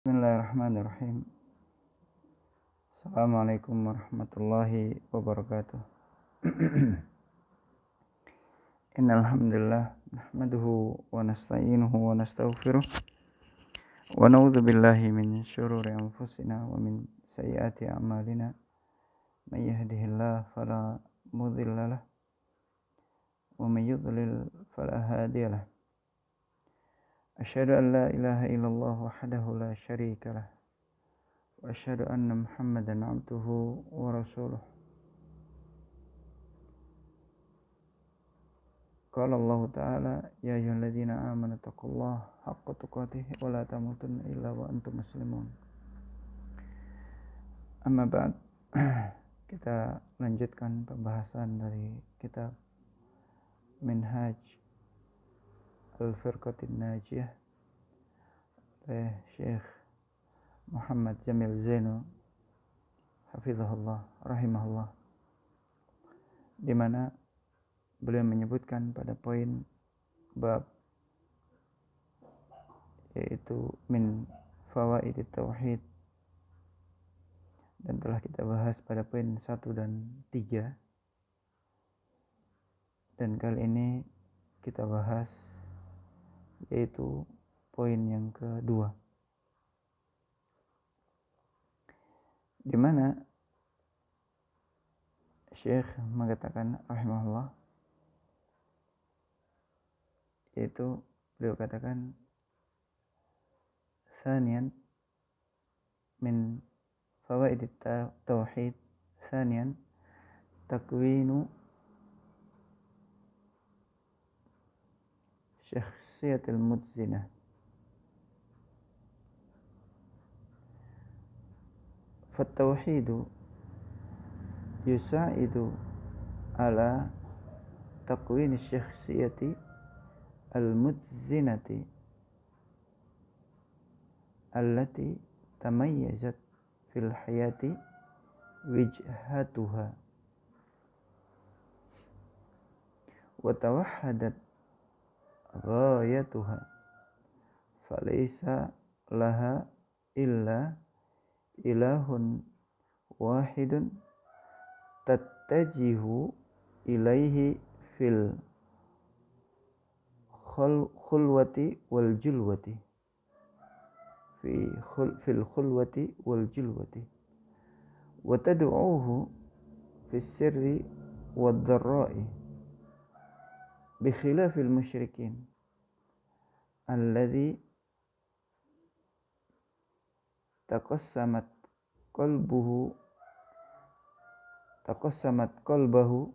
Bismillahirrahmanirrahim. Assalamualaikum warahmatullahi wabarakatuh. Innal hamdalillah nahmaduhu wa nasta'inuhu wa nastaghfiruh wa na'udzu billahi min syururi anfusina wa min sayyiati a'malina. May yahdihillahu fala mudilla lahu wa may yudlil fala hadiya lahu. Asyhadu an la ilaha illallah wahdahu la syarika lahu wa asyhadu anna Muhammadan abduhu wa rasuluh. Qala Allah Ta'ala ya ayyuhalladzina amanu taqullaha haqqa tuqatih wa la tamutunna illa wa antum muslimun. Amma ba'd. Kita lanjutkan pembahasan dari kitab Minhaj Al-Firqatin Najiyah oleh Syekh Muhammad Jamil Zainu hafizahullah rahimahullah, di mana beliau menyebutkan pada poin bab, yaitu min fawaid tauhid, dan telah kita bahas pada poin 1 dan 3, dan kali ini kita bahas yaitu poin yang kedua, di mana Syekh mengatakan rahimahullah, yaitu beliau katakan sanian min fawaid tauhid, sanian takwinu syakhsiyatil mutzinah. Fattauhidu yusa'idu ala takwini syakhsiyati al-mutzinati allati tamayyazat fil hayati wijhatuha wa tawahhadat ghayatuha falaysa laha illa ilahun wahidun tattajihu ilaihi fil khulwati wal julwati fil khulwati wal julwati wa tad'uuhu fis sirri wad dharra'i bi khilafil musyrikin alladhi taqassamat qalbahu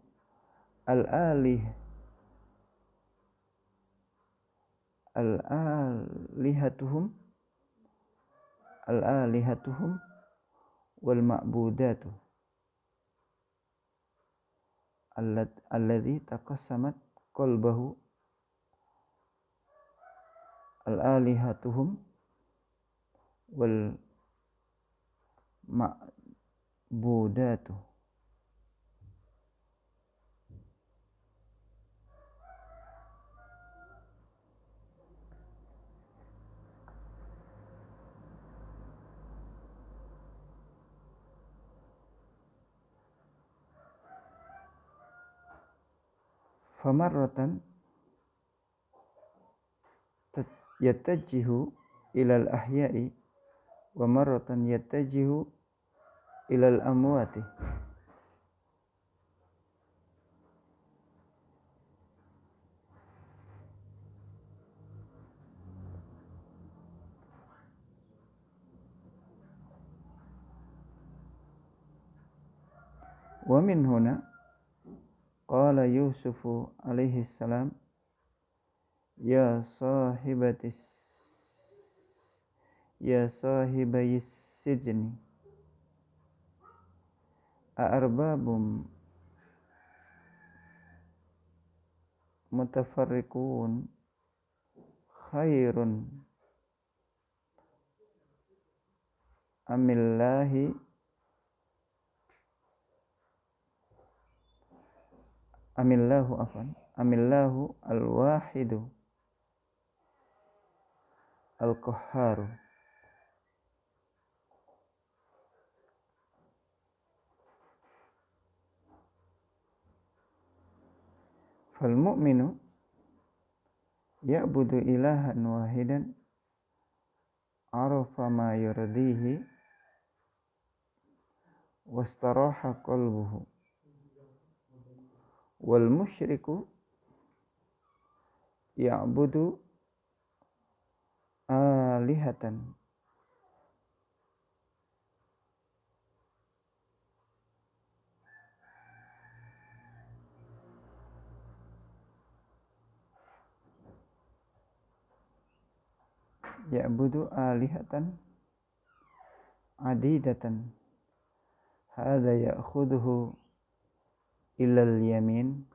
al-alihatuhum wal ma'budatu alladhi taqassamat qalbahu al-alihatuhum wal ma'budatu. Famarratan yattajihu ilal ahya'i wa marratan yattajihu ilal amwati. Wa min huna qala Yusufu alaihi salam ya sahibayis sijni a'arbabum mutafarriqun khairun amillahu al-wahidu al-qahharu fal mu'minu ya'budu ilahan wahidan arafa ma yurdihi wastaraha qalbuhu, wal musyriku ya'budu alihatan adidatan hadza ya'khudhuhu ilal yamin.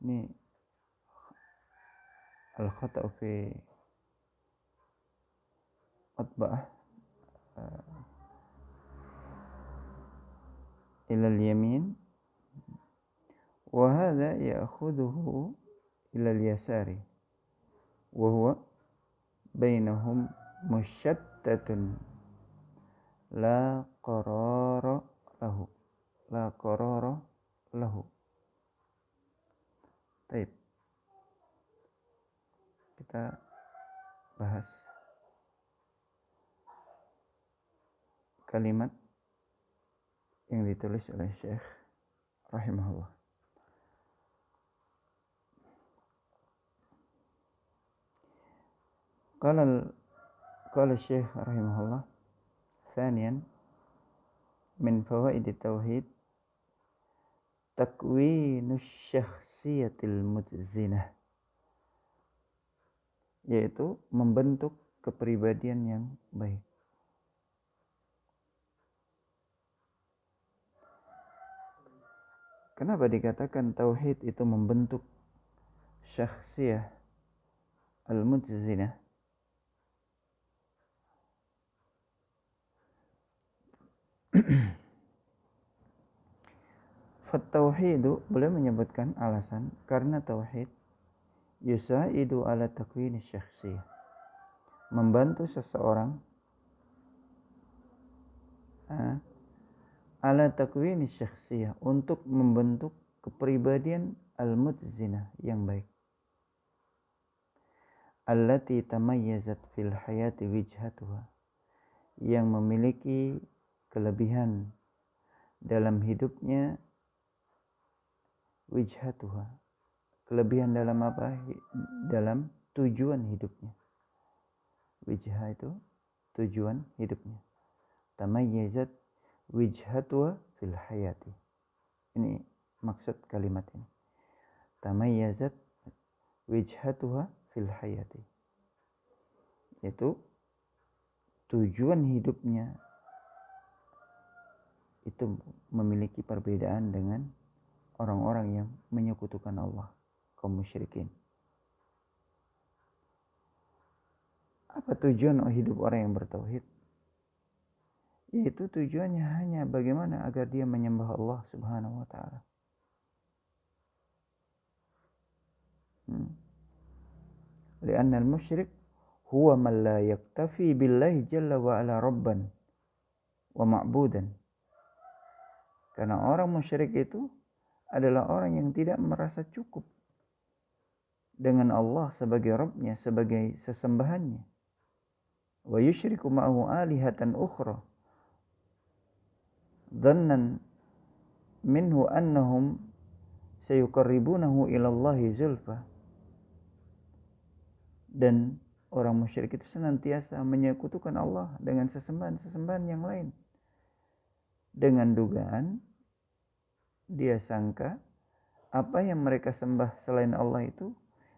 Ini al-khata'u fi atba'ah ilal yamin wa hadza ya'khudhuhu ilal yasari wa huwa bainahum musyattatun la qarara lahu. Baik, kita bahas kalimat yang ditulis oleh Syekh rahimahullah. Qala Syekh rahimahullah, thaniyan min fawaid tauhid takwinus syakhsiyatil mutzinah, yaitu membentuk kepribadian yang baik. Kenapa dikatakan tauhid itu membentuk syakhsiyah al-mutzinah? Tauhidu, boleh menyebutkan alasan karena tauhid yusaidu ala takwini syakhsiyah, membantu seseorang ala takwini syakhsiyah, untuk membentuk kepribadian al-mutzinah yang baik, allati tamayyazat fil hayati wijhatuha, yang memiliki kelebihan dalam hidupnya, wijhatuha, kelebihan dalam apa? Dalam tujuan hidupnya. Wijhah itu tujuan hidupnya. Tamayyazat wijhatuha fil hayati. Ini maksud kalimat ini. Tamayyazat wijhatuha fil hayati, yaitu tujuan hidupnya itu memiliki perbedaan dengan orang-orang yang menyekutukan Allah, kaum musyrikin. Apa tujuan hidup orang yang bertauhid? Yaitu tujuannya hanya bagaimana agar dia menyembah Allah Subhanahu wa ta'ala. Lianna al-musyrik huwa man la yaktafi billahi jalla wa ala rabban wa ma'budan. Karena orang musyrik itu adalah orang yang tidak merasa cukup dengan Allah sebagai Rabbnya, sebagai sesembahannya. Wa yusyriku ma'ahu alihatan ukhra dhannan minhu annahum sayuqarribunahu ilallahi zulfa. Dan orang musyrik itu senantiasa menyekutukan Allah dengan sesembahan-sesembahan yang lain, dengan dugaan dia sangka apa yang mereka sembah selain Allah itu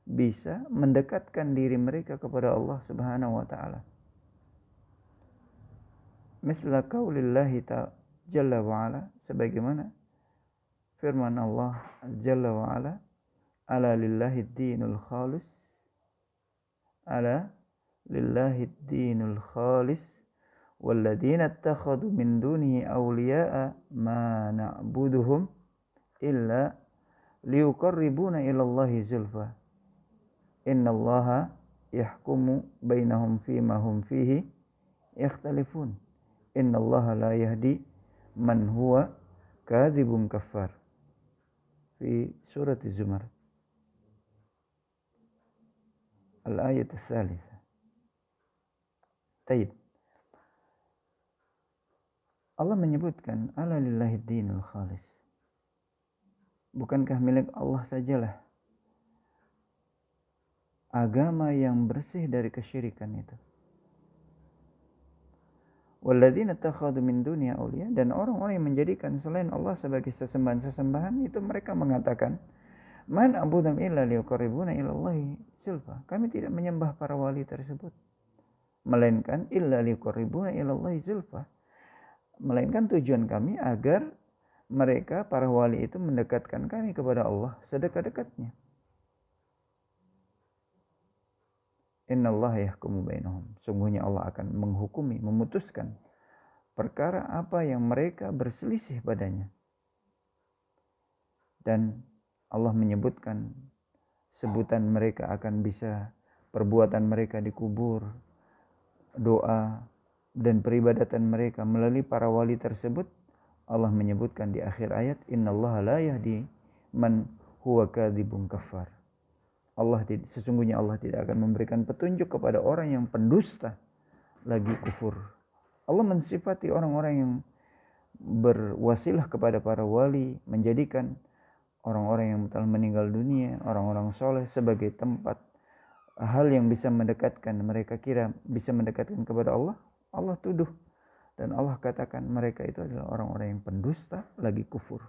bisa mendekatkan diri mereka kepada Allah Subhanahu wa ta'ala. Misla qaulillahi jalla wa ala, sebagaimana firman Allah jalla wa ala, ala lillahi dinul khalis, ala lillahi dinul khalis walladzina ittakhadhu min dunihi awliya'a ma na'buduhum illa liyuqarribuna ilallahi zulfa innallaha yahkumu bainahum fima hum fihi yakhtalifun innallaha la yahdi man huwa kadzibun kafar. fi surat Az-Zumar al-ayat ats-tsalitsah. Taib. Allah menyebutkan ala lillahi dinul khalis. Bukankah milik Allah sajalah agama yang bersih dari kesyirikan itu. Walladzina takhadhu min dunya awliya, dan orang-orang yang menjadikan selain Allah sebagai sesembahan-sesembahan itu mereka mengatakan, man abudam illa liqarribuna ila Allahi zulfa. Kami tidak menyembah para wali tersebut, melainkan illa liqarribuna ila Allahi zulfa, melainkan tujuan kami agar mereka para wali itu mendekatkan kami kepada Allah sedekat-dekatnya. Innallaha yahkumu bainahum. Sungguhnya Allah akan menghukumi, memutuskan perkara apa yang mereka berselisih padanya. Dan Allah menyebutkan sebutan mereka akan bisa, perbuatan mereka dikubur, doa dan peribadatan mereka melalui para wali tersebut. Allah menyebutkan di akhir ayat, innallaha la yahdi man huwa kadzibun kafar. Sesungguhnya Allah tidak akan memberikan petunjuk kepada orang yang pendusta lagi kufur. Allah mensifati orang-orang yang berwasilah kepada para wali, menjadikan orang-orang yang telah meninggal dunia, orang-orang soleh sebagai tempat hal yang bisa mendekatkan, mereka kira bisa mendekatkan kepada Allah. Allah tuduh dan Allah katakan mereka itu adalah orang-orang yang pendusta lagi kufur.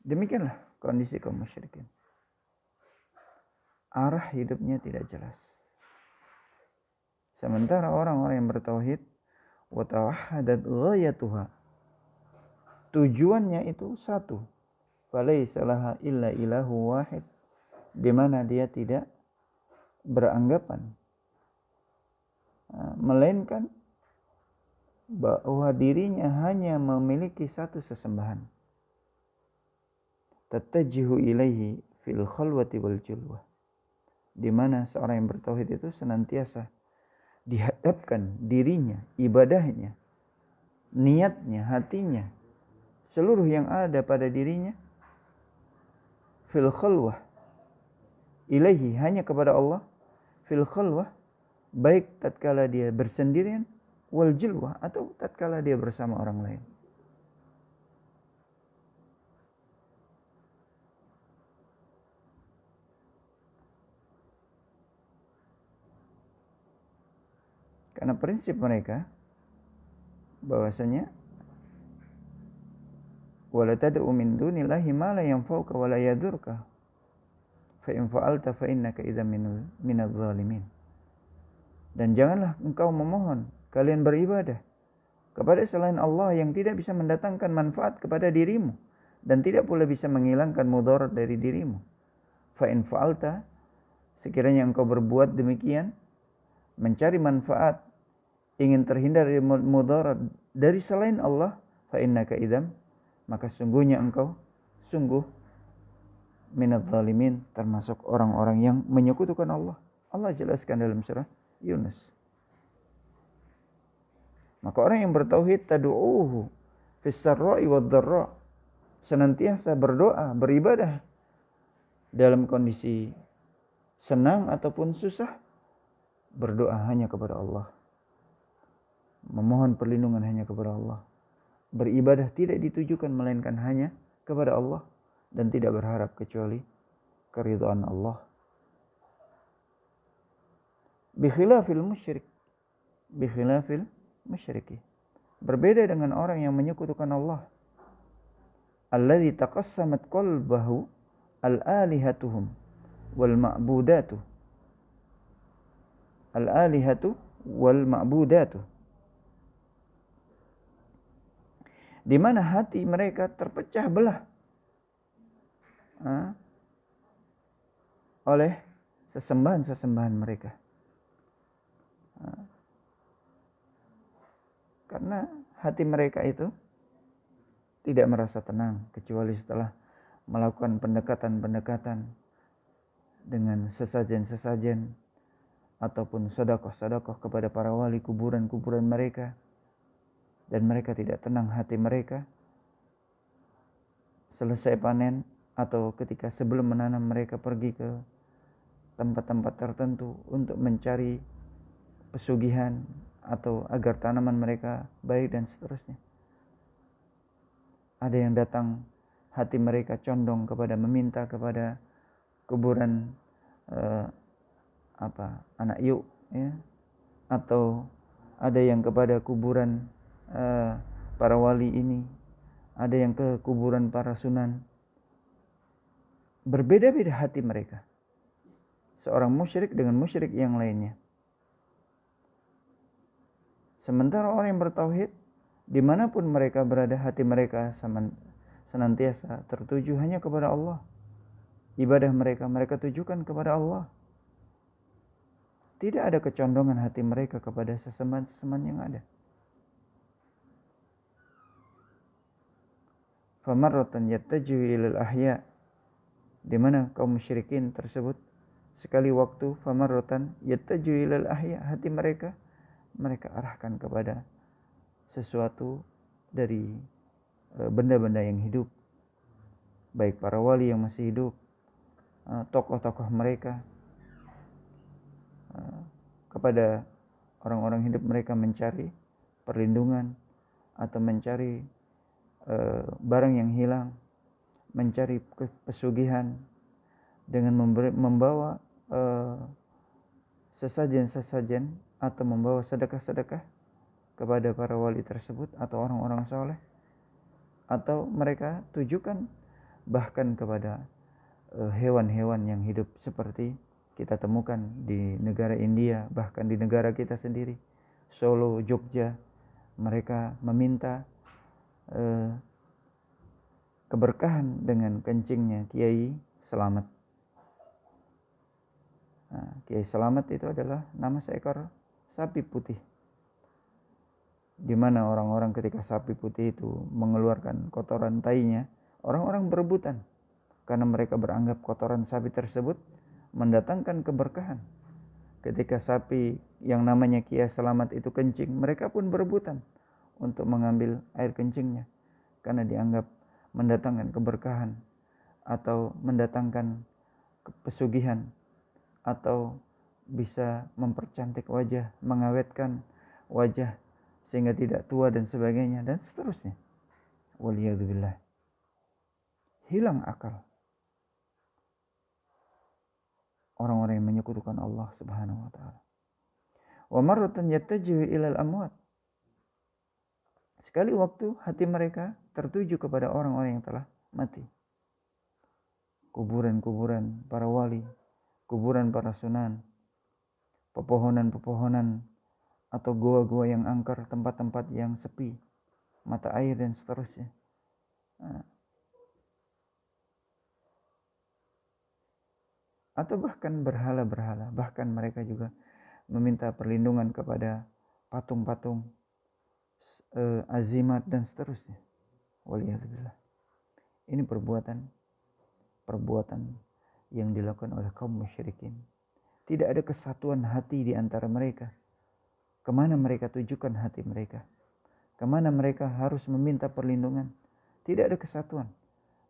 Demikianlah kondisi kaum musyrikin. Arah hidupnya tidak jelas. Sementara orang-orang yang bertauhid, wa tawahhadat ghayatuha, tujuannya itu satu, falaisa laha illa ilahu wahid, di mana dia tidak beranggapan melainkan bahwa dirinya hanya memiliki satu sesembahan. Tattajihu ilaihi fil khalwati wal julwah, di mana seorang yang bertauhid itu senantiasa dihadapkan dirinya, ibadahnya, niatnya, hatinya, seluruh yang ada pada dirinya fil khalwah ilaihi, hanya kepada Allah, fil khalwah, baik tatkala dia bersendirian, wal julwah, atau tatkala dia bersama orang lain. Karena prinsip mereka bahwasanya wala tad'u min dunillahi ma la yanfa'uka wa la yadurka fa in fa'alta fa innaka idzan minadh dhalimin. Dan janganlah engkau memohon, kalian beribadah kepada selain Allah yang tidak bisa mendatangkan manfaat kepada dirimu dan tidak pula bisa menghilangkan mudarat dari dirimu. Fa in fa'alta, sekiranya engkau berbuat demikian, mencari manfaat, ingin terhindar dari mudarat dari selain Allah, fa innaka idzan, maka sungguhnya engkau minadh dhalimin, termasuk orang-orang yang menyekutukan Allah. Allah jelaskan dalam surah Yunus. Maka orang yang bertauhid, tad'uuhu fis sarra'i wad dharra, senantiasa berdoa, beribadah dalam kondisi senang ataupun susah, berdoa hanya kepada Allah, memohon perlindungan hanya kepada Allah, beribadah tidak ditujukan melainkan hanya kepada Allah, dan tidak berharap kecuali keridhaan Allah. Bikhilafil musyriki, berbeda dengan orang yang menyekutukan Allah. Alladzi taqassamat qalbahu al-alihatuhum wal ma'budatu. Al-alihatu wal ma'budatu, di mana hati mereka terpecah belah oleh sesembahan-sesembahan mereka. Karena hati mereka itu tidak merasa tenang kecuali setelah melakukan pendekatan-pendekatan dengan sesajen-sesajen ataupun sedekah-sedekah kepada para wali, kuburan-kuburan mereka, dan mereka tidak tenang hati mereka, selesai panen atau ketika sebelum menanam mereka pergi ke tempat-tempat tertentu untuk mencari pesugihan atau agar tanaman mereka baik dan seterusnya. Ada yang datang hati mereka condong kepada meminta kepada kuburan anak yuk, ya, atau ada yang kepada kuburan para wali ini, ada yang ke kuburan para sunan. Berbeda-beda hati mereka, seorang musyrik dengan musyrik yang lainnya. Sementara orang yang bertauhid, dimanapun mereka berada, hati mereka senantiasa tertuju hanya kepada Allah. Ibadah mereka tujukan kepada Allah. Tidak ada kecondongan hati mereka kepada sesembahan yang ada. Famarratan yattaju ilal ahya, di mana kaum musyrikin tersebut sekali waktu famarratan yattaju ilal ahya, hati mereka arahkan kepada sesuatu dari benda-benda yang hidup, baik para wali yang masih hidup, tokoh-tokoh mereka, kepada orang-orang hidup mereka mencari perlindungan atau mencari barang yang hilang, mencari pesugihan dengan membawa sesajen-sesajen atau membawa sedekah-sedekah kepada para wali tersebut atau orang-orang soleh, atau mereka tujukan bahkan kepada hewan-hewan yang hidup seperti kita temukan di negara India, bahkan di negara kita sendiri, Solo, Jogja. Mereka meminta keberkahan dengan kencingnya Kiai Selamat. Kiai Selamat itu adalah nama seekor sapi putih, di mana orang-orang ketika sapi putih itu mengeluarkan kotoran tainya, orang-orang berebutan karena mereka beranggap kotoran sapi tersebut mendatangkan keberkahan. Ketika sapi yang namanya Kiai Selamat itu kencing, mereka pun berebutan untuk mengambil air kencingnya karena dianggap mendatangkan keberkahan atau mendatangkan pesugihan atau bisa mempercantik wajah, mengawetkan wajah sehingga tidak tua dan sebagainya dan seterusnya. Waliyadzubillah. Hilang akal orang-orang yang menyekutukan Allah Subhanahu wa taala. Wa marratan yattajihu ilal amwat. Sekali waktu hati mereka tertuju kepada orang-orang yang telah mati. Kuburan-kuburan para wali, kuburan para sunan, pepohonan-pepohonan atau goa-goa yang angker, tempat-tempat yang sepi, mata air dan seterusnya. Atau bahkan berhala-berhala, bahkan mereka juga meminta perlindungan kepada patung-patung, azimat dan seterusnya. Waliyadzubillah. Ini perbuatan yang dilakukan oleh kaum musyrikin. Tidak ada kesatuan hati di antara mereka. Kemana mereka tujukan hati mereka? Kemana mereka harus meminta perlindungan? Tidak ada kesatuan.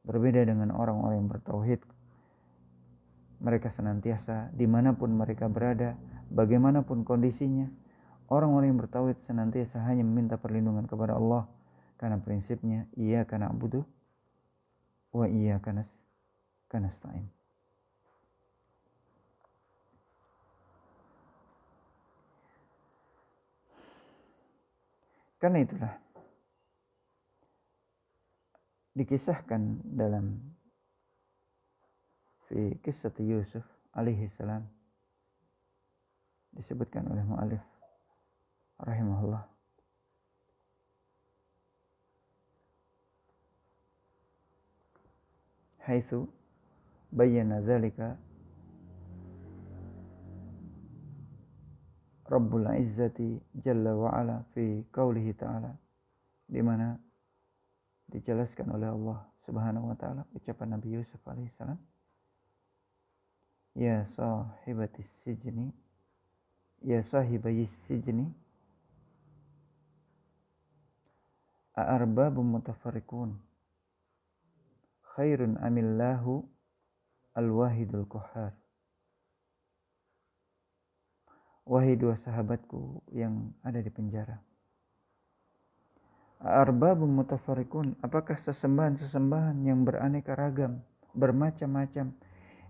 Berbeda dengan orang-orang yang bertauhid. Mereka senantiasa dimanapun mereka berada, bagaimanapun kondisinya, orang-orang yang bertauhid senantiasa hanya meminta perlindungan kepada Allah. Karena prinsipnya iyyaka na'budu wa iyyaka nasta'in. Karena itulah dikisahkan dalam fi kisah Yusuf alaihi salam, disebutkan oleh mu'alif rahimahullah, haitsu bayyana dzalika Rabbul Izzati Jalla wa'ala fi qawlihi ta'ala, di mana dijelaskan oleh Allah Subhanahu wa ta'ala ucapan Nabi Yusuf alaihissalam, ya sahibatis sijni ya sahibayis sijni a'arbabun mutafarriqun khairun amillahu al-wahidul qahhar. Wahai dua sahabatku yang ada di penjara, a'arbabun mutafarriqun, apakah sesembahan-sesembahan yang beraneka ragam, bermacam-macam,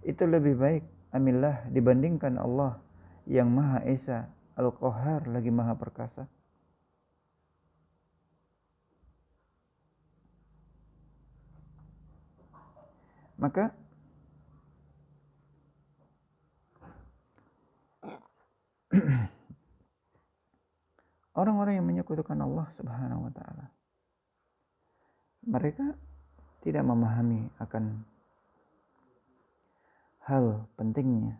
itu lebih baik amillah dibandingkan Allah yang Maha Esa, Al-Qahhar lagi Maha Perkasa? Maka orang-orang yang menyekutukan Allah Subhanahu wa taala, mereka tidak memahami akan hal pentingnya,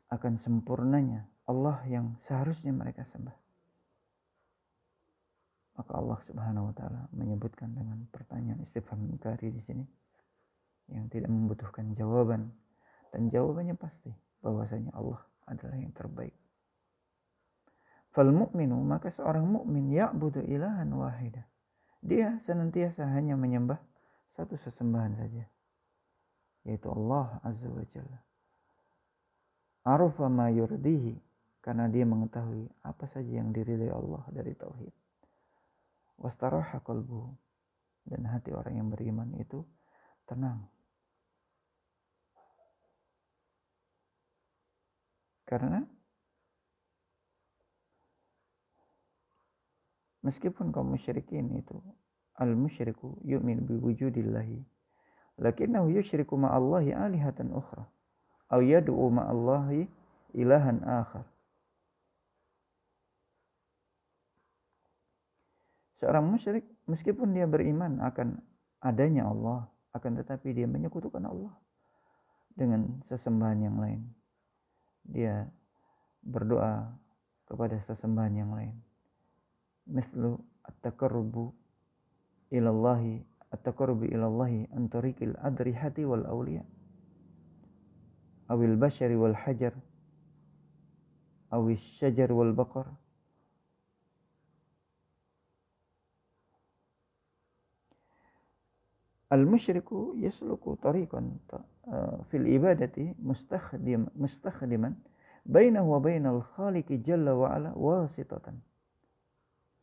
akan sempurnanya Allah yang seharusnya mereka sembah. Maka Allah Subhanahu wa taala menyebutkan dengan pertanyaan istifham inkari di sini yang tidak membutuhkan jawaban, dan jawabannya pasti bahwasanya Allah adalah yang terbaik. Fal mu'minu, maka seorang mukmin ya'budu ilahan wahida, dia senantiasa hanya menyembah satu sesembahan saja, yaitu Allah Azza wa Jalla. Arafa ma yurdihi, karena dia mengetahui apa saja yang diridai Allah dari tauhid. Wastaraha qalbuhu, dan hati orang yang beriman itu tenang. Karena meskipun kaum musyrikin itu, al-musyriku yu'min bi wujudillahi, lakinnahu yusyriku ma'allahi alihatan ukhra, aw yad'u ma'allahi ilahan akhar. Seorang musyrik meskipun dia beriman akan adanya Allah, akan tetapi dia menyekutukan Allah dengan sesembahan yang lain. Dia berdoa kepada sesembahan yang lain. Mislu at-taqarrubu ilallahi an tariqil adrihati wal awliya awil bashari wal hajar awil syajar wal baqar. Al-musyriku yasluku tariqan fil ibadati mustakhdiman bainahu wa bainal khaliqi jalla wa ala wasitatan,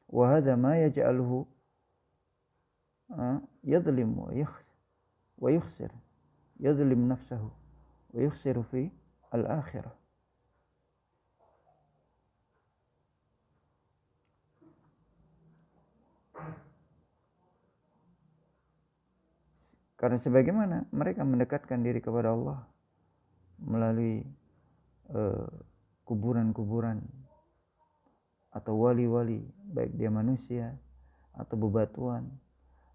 wa hadha ma yaj'aluhu yadhlim wa yukhsir, yadhlim nafsahu wa yukhsiru fi al-akhirah. Karena sebagaimana mereka mendekatkan diri kepada Allah melalui kuburan-kuburan atau wali-wali, baik dia manusia atau bebatuan,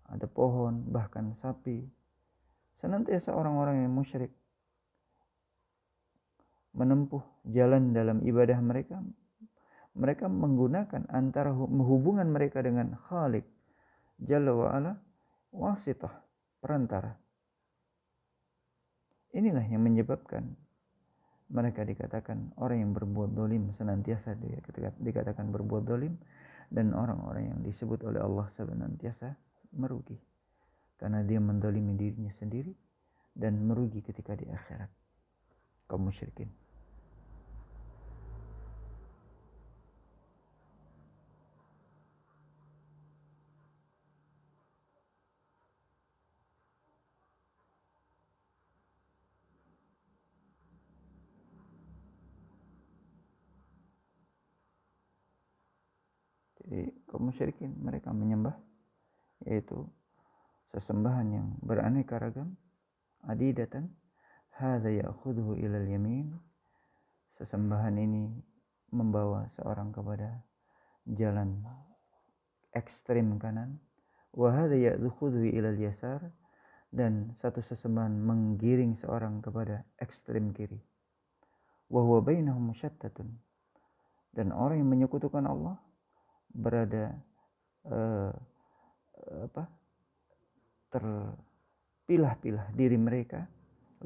ada pohon, bahkan sapi, senantiasa orang-orang yang musyrik menempuh jalan dalam ibadah mereka. Mereka menggunakan antara hubungan mereka dengan Khalik Jalla wa'ala wasitah, perantara. Inilah yang menyebabkan mereka dikatakan orang yang berbuat dolim, senantiasa dikatakan berbuat dolim, dan orang-orang yang disebut oleh Allah senantiasa merugi, karena dia mendolimi dirinya sendiri dan merugi ketika di akhirat. Kaum musyrikin. Jadi kaum musyrikin mereka menyembah yaitu sesembahan yang beraneka ragam, adidatan, hadza ya'khudhu ilal yamin, sesembahan ini membawa seorang kepada jalan ekstrim kanan, wa hadza ya'khudhu ilal yasar, dan satu sesembahan menggiring seorang kepada ekstrim kiri. Wa huwa bainahum musyattatun, dan orang yang menyekutukan Allah berada terpilah-pilah diri mereka,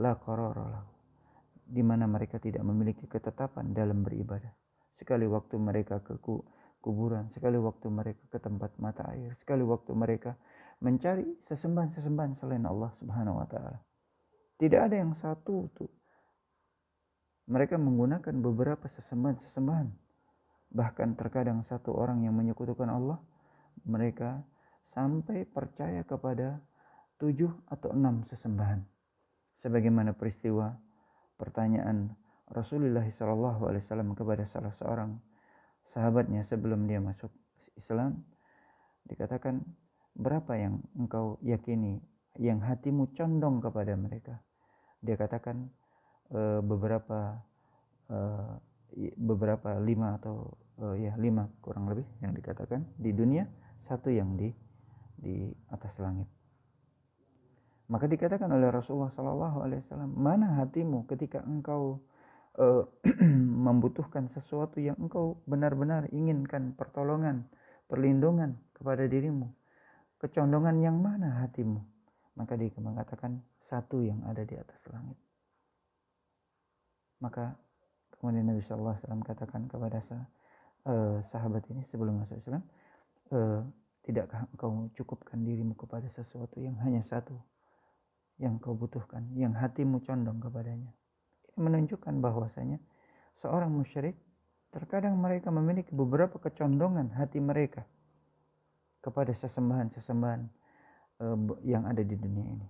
la qarara lahu, di mana mereka tidak memiliki ketetapan dalam beribadah. Sekali waktu mereka ke kuburan, sekali waktu mereka ke tempat mata air, sekali waktu mereka mencari sesembahan-sesembahan selain Allah Subhanahu wa taala. Tidak ada yang satu tuh. Mereka menggunakan beberapa sesembahan-sesembahan. Bahkan terkadang satu orang yang menyekutukan Allah, mereka sampai percaya kepada 7 atau 6 sesembahan. Sebagaimana peristiwa pertanyaan Rasulullah SAW kepada salah seorang sahabatnya sebelum dia masuk Islam, dikatakan, berapa yang engkau yakini, yang hatimu condong kepada mereka? Dia katakan beberapa 5 atau 5 kurang lebih yang dikatakan di dunia, satu yang di atas langit. Maka dikatakan oleh Rasulullah SAW, mana hatimu ketika engkau membutuhkan sesuatu yang engkau benar-benar inginkan pertolongan, perlindungan kepada dirimu, kecondongan yang mana hatimu? Maka dia mengatakan satu yang ada di atas langit. Maka kemudian Nabi SAW katakan kepada sahabat ini sebelum masuk Islam, tidakkah engkau cukupkan dirimu kepada sesuatu yang hanya satu yang kau butuhkan, yang hatimu condong kepadanya? Ini menunjukkan bahwasanya seorang musyrik terkadang mereka memiliki beberapa kecondongan hati mereka kepada sesembahan-sesembahan yang ada di dunia ini.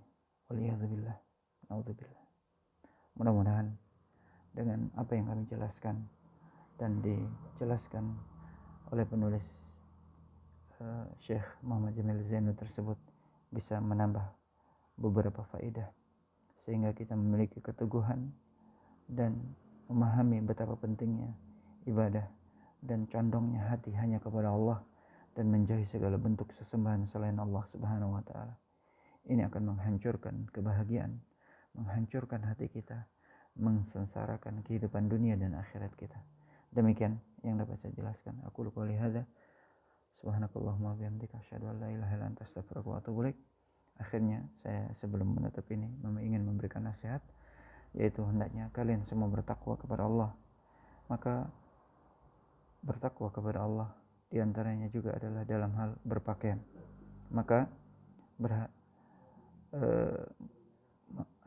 Waliyadzubillah, naudzubillah. Mudah-mudahan dengan apa yang kami jelaskan dan dijelaskan oleh penulis Syekh Muhammad Jamil Zainu tersebut bisa menambah beberapa faedah, sehingga kita memiliki keteguhan dan memahami betapa pentingnya ibadah dan condongnya hati hanya kepada Allah dan menjauhi segala bentuk sesembahan selain Allah Subhanahu wa taala. Ini akan menghancurkan kebahagiaan, menghancurkan hati kita, mengsensarakan kehidupan dunia dan akhirat kita. Demikian yang dapat saya jelaskan. Aku qouli hadza, subhanakallahumma bihamdika asyhadu an la ilaha illa anta astaghfiruka wa atubu ilaik. Akhirnya saya sebelum menutup ini ingin memberikan nasihat, yaitu hendaknya kalian semua bertakwa kepada Allah. Maka bertakwa kepada Allah diantaranya juga adalah dalam hal berpakaian. Maka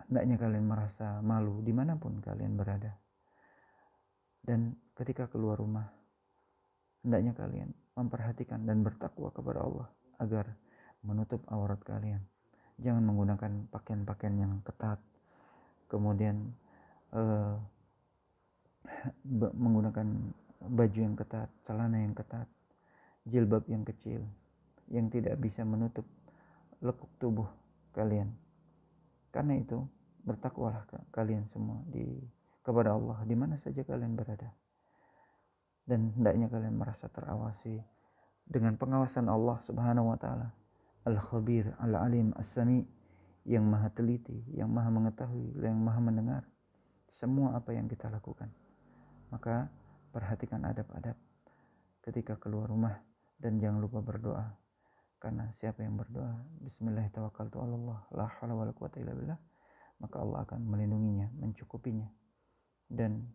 hendaknya kalian merasa malu dimanapun kalian berada. Dan ketika keluar rumah, hendaknya kalian memperhatikan dan bertakwa kepada Allah agar menutup aurat kalian. Jangan menggunakan pakaian-pakaian yang ketat, kemudian menggunakan baju yang ketat, celana yang ketat, jilbab yang kecil, yang tidak bisa menutup lekuk tubuh kalian. Karena itu, bertakwalah kalian semua kepada Allah di mana saja kalian berada. Dan hendaknya kalian merasa terawasi dengan pengawasan Allah Subhanahu wa taala, Al-Khabir, Al-Alim, As-Sami, yang maha teliti, yang maha mengetahui, yang maha mendengar semua apa yang kita lakukan. Maka perhatikan adab-adab ketika keluar rumah dan jangan lupa berdoa. Karena siapa yang berdoa, Bismillahirrahmanirrahim, la haula wala quwwata illa billah, maka Allah akan melindunginya, mencukupinya. Dan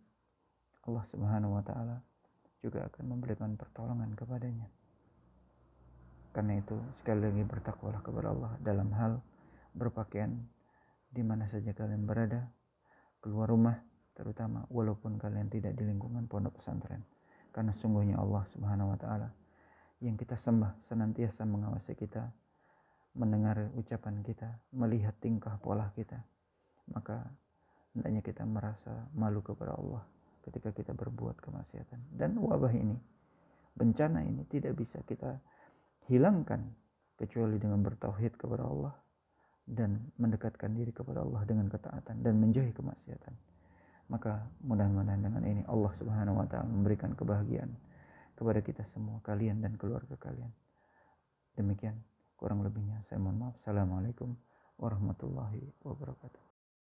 Allah Subhanahu wa taala juga akan memberikan pertolongan kepadanya. Karena itu sekali lagi bertakwalah kepada Allah dalam hal berpakaian di mana saja kalian berada, keluar rumah terutama, walaupun kalian tidak di lingkungan pondok pesantren. Karena sungguhnya Allah Subhanahu wa taala yang kita sembah senantiasa mengawasi kita, mendengar ucapan kita, melihat tingkah pola kita. Maka hendaknya kita merasa malu kepada Allah ketika kita berbuat kemaksiatan. Dan wabah ini, bencana ini tidak bisa kita hilangkan kecuali dengan bertauhid kepada Allah dan mendekatkan diri kepada Allah dengan ketaatan dan menjauhi kemaksiatan. Maka mudah-mudahan dengan ini Allah Subhanahu wa taala memberikan kebahagiaan kepada kita semua, kalian dan keluarga kalian. Demikian kurang lebihnya saya mohon maaf. Assalamualaikum warahmatullahi wabarakatuh.